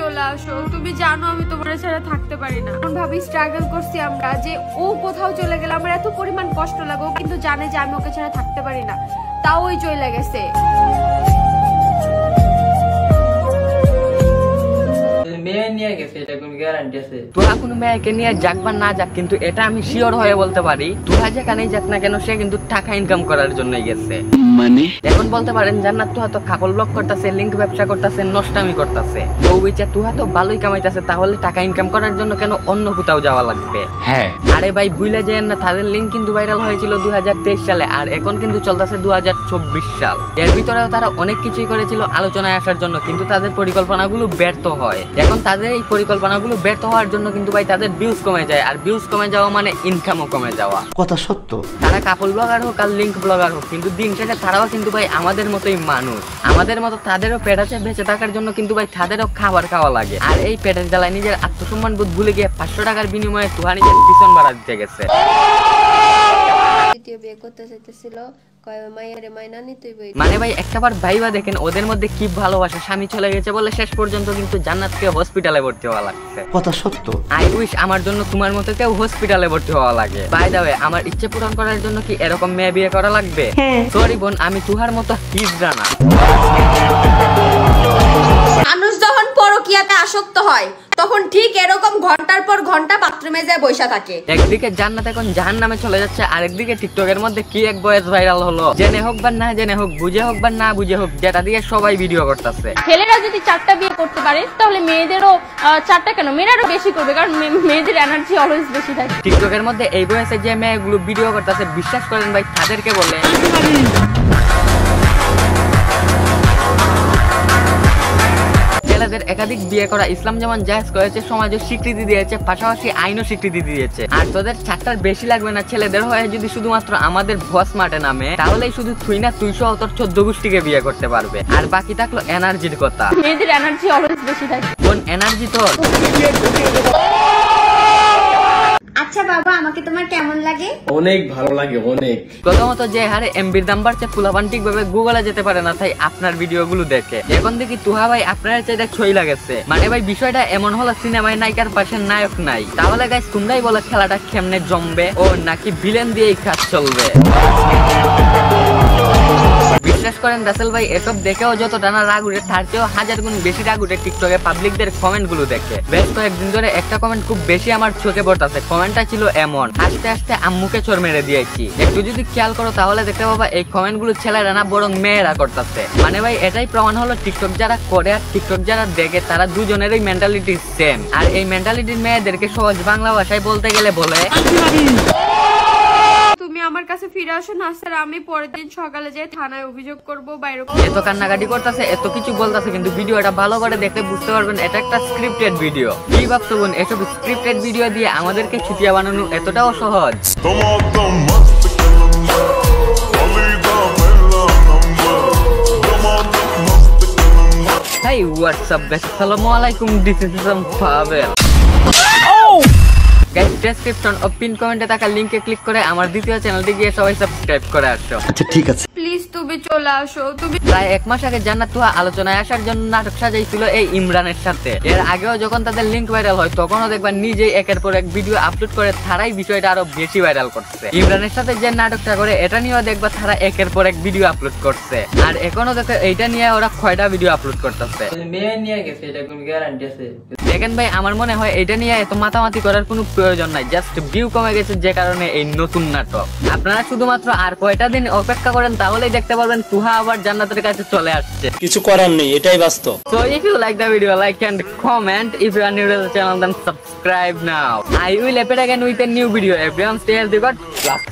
চলে আসো, তুমি জানো আমি তোমার ছাড়া থাকতে পারি না। এখন ভাবি স্ট্রাগল করছি আমরা যে ও কোথাও চলে গেলে আমার এত পরিমাণ কষ্ট লাগে, ও কিন্তু জানে যে আমি ওকে ছাড়া থাকতে পারি না, তাও ওই চলে গেছে। তোরা কোনো মেয়েকে নিয়ে যাক বা না যাক, কিন্তু এটা আমি শিওর হয়ে বলতে পারি তোরা যেখানেই যাক না কেন সে কিন্তু টাকা ইনকাম করার জন্যই গেছে। মানে এখন বলতে পারেন জান্নাত তুহা তো কাপল ব্লগ করতেছে, লিঙ্ক ব্যবসা করতেছে, নষ্টামি করতেছে, বউ বিচা তুহা তো ভালোই কামাইতেছে, তাহলে টাকা ইনকাম করার জন্য কেন অন্য কোথাও যাওয়া লাগবে? হ্যাঁ আরে ভাই ভুলে যান না, তাদের লিঙ্ক কিন্তু ভাইরাল হয়েছিল 2023 সালে, আর এখন কিন্তু চলতেছে 2024 সাল। এর ভিতরেও তারা অনেক কিছুই করেছিল আলোচনায় আসার জন্য, কিন্তু তাদের পরিকল্পনাগুলো ব্যর্থ হয়। এখন তাদের এই পরিকল্পনাগুলো ব্যর্থ হওয়ার জন্য কিন্তু ভাই তাদের ভিউজ কমে যায়, আর ভিউজ কমে যাওয়া মানে ইনকামও কমে যাওয়া। কথা সত্য। তারা কাপল ব্লগার হোক আর লিঙ্ক ব্লগার হোক, কিন্তু দিন শেষে তারাও কিন্তু ভাই আমাদের মতোই মানুষ, আমাদের মতো তাদেরও পেট আছে, বেঁচে থাকার জন্য কিন্তু ভাই তাদেরও খাবার খাওয়া লাগে। আর এই পেটের জ্বালায় নিজের আত্মসম্মান বোধ ভুলে গিয়ে 500 টাকার বিনিময়ে তুহা নিজের পিছন ভাড়া দিতে গেছে। বিয়ে করতে চাইতেছিল, মানে ভাই একটাবার ভাইবা দেখেন ওদের মধ্যে কি ভালোবাসা। স্বামী চলে গেছে বলে শেষ পর্যন্ত কিন্তু জান্নাতকে হসপিটালে ভর্তি হওয়া লাগছে। কথা সত্য। আই উইশ আমার জন্য তোমার মতো কেউ হসপিটালে ভর্তি হওয়া লাগে। বাই দা ওয়ে আমার ইচ্ছে পূরণ করার জন্য কি এরকম মেয়ে বিয়ে করা লাগবে? সরি বোন, আমি তুহার মতো হিজড়া না। মানুষ যখন পরকীয়াতে আসক্ত হয় তখন ঠিক এরকম ঘন্টার পর ঘন্টা বাথরুমে যায় বসে থাকে। একদিকে জান্নাত এখন জাহান্নামে চলে যাচ্ছে, আর একদিকে টিকটকের মধ্যে কি এক বয়েস ভাইরাল হলো, জেনে হোক বা না জেনে হোক, বুঝে হোক বা না বুঝে হোক, যেটা দিয়ে সবাই ভিডিও করতেছে। ছেলেরা যদি 4টা বিয়ে করতে পারে তাহলে মেয়েদেরও 4টা কেন, মেয়েরাও বেশি করবে, কারণ মেয়েদের এনার্জি অলওয়েজ বেশি থাকে। টিকটকের মধ্যে এই বয়সে যে মেয়েগুলো ভিডিও করতেছে বিশ্বাস করেন ভাই তাদেরকে বলে ছেলেদের একাধিক বিয়ে করা ইসলাম যেমন জায়েজ করেছে, সমাজে স্বীকৃতি দিয়েছে, পাশাপাশি আইনও স্বীকৃতি দিয়েছে। আর তোদের 4টার বেশি লাগবে না, ছেলেদের হয়ে যদি শুধুমাত্র আমাদের ভস মাঠে নামে তাহলেই শুধু তুই না 214 গোষ্ঠীকে বিয়ে করতে পারবে। আর বাকি থাকলো এনার্জির কথা। মেয়েদের এনার্জি অলওয়েজ বেশি থাকে। কোন এনার্জি তোর? আচ্ছা বাবা, আমাকে তোমার কেমন লাগে? অনেক ভালো লাগে, অনেক। প্রথমত যে হারে এমবির দাম বাড়ছে, ফুলাবান ঠিক ভাবে গুগলে যেতে পারে না, তাই আপনার ভিডিও গুলো দেখে এখন দেখি তুহা ভাই আপনার চাইতে ছই লাগেছে। মানে ভাই বিষয়টা এমন হলো সিনেমায় নায়িকার পাশে নায়ক নাই, তাহলে গাইস তোমরাই বলো খেলাটা কেমনে জমবে, ও নাকি ভিলেন দিয়েই কাজ চলবে? বিশ্বাস করেন রাসেল ভাই এসব দেখেও যত টানা রাগ উঠে তার চেয়েও 1000 গুণ বেশি রাগ উঠে টিকটকে পাবলিকদের কমেন্ট গুলো দেখে। বেশ কয়েকদিন ধরে একটা কমেন্ট খুব বেশি আমার চোখে পড়তেছে। কমেন্টটা ছিল এমন, আস্তে আস্তে আম্মুকে চোর মেরে দিয়েছি। একটু যদি খেয়াল করো তাহলে দেখতে পাবা এই কমেন্ট গুলো ছেলেরা না বরং মেয়েরা করতেছে। মানে ভাই এটাই প্রমাণ হলো টিকটক যারা করে আর টিকটক যারা দেখে তারা দুজনেরই মেন্টালিটি সেম। আর এই মেন্টালিটির মেয়েদেরকে সহজ বাংলা ভাষায় বলতে গেলে বলে তুমি আমার কাছে ফিরে আসো না স্যার, আমি পরের দিন সকালে যাই থানায় অভিযোগ করব। বাইরে এত কান্নাকাটি করতেছে, এত কিছু বলতেছে, কিন্তু ভিডিওটা ভালো করে দেখতে বুঝতে পারবেন এটা একটা স্ক্রিপ্টেড ভিডিও। কি ভাবছো বোন, এসব স্ক্রিপ্টেড ভিডিও দিয়ে আমাদেরকে ছুটিয়া বানানো এতটাও সহজ? Hey, what's up guys? Assalamualaikum. This is Pavel. Guys description ও পিন কমেন্টে থাকা লিংকে ক্লিক করে আমার দ্বিতীয় চ্যানেলটি গিয়ে সবাই সাবস্ক্রাইব করে আসো। আচ্ছা ঠিক আছে, প্লিজ তুমি চলে আসো। তুমি প্রায় 1 মাস আগে জান্নাত তুহা আলোচনায় আসার জন্য নাটক সাজাইছিল এই ইমরানের সাথে। এর আগেও যখন তাদের লিংক ভাইরাল হয় তখনও দেখবা নিজেই একের পর এক ভিডিও আপলোড করে তারাই বিষয়টা আরো বেশি ভাইরাল করছে। ইমরানের সাথে যে নাটকটা করে এটা নিয়েও দেখবা তারা একের পর এক ভিডিও আপলোড করছে। আর এখনো দেখো এইটা নিয়ে ওরা 6টা ভিডিও আপলোড করতেছে। মেয়ে নিয়ে গেছে, এটা কোন গ্যারান্টি আছে? দেখেন ভাই আমার মনে হয় এটা নিয়ে এত মাতামাতি করার কোনো প্রয়োজন নাই, জাস্ট ভিউ কমে গেছে যে কারণে এই নতুন নাটক। আপনারা শুধুমাত্র আর কয়টা দিন অপেক্ষা করেন তাহলেই দেখতে পারবেন তুহা আবার জান্নাতের কাছে চলে আসছে। কিছু করার নেই, এটাই বাস্তব। So if you like the video, like and comment. If you are new to the channel, then subscribe now. I will appear again with a new video. Everyone stay healthy, but last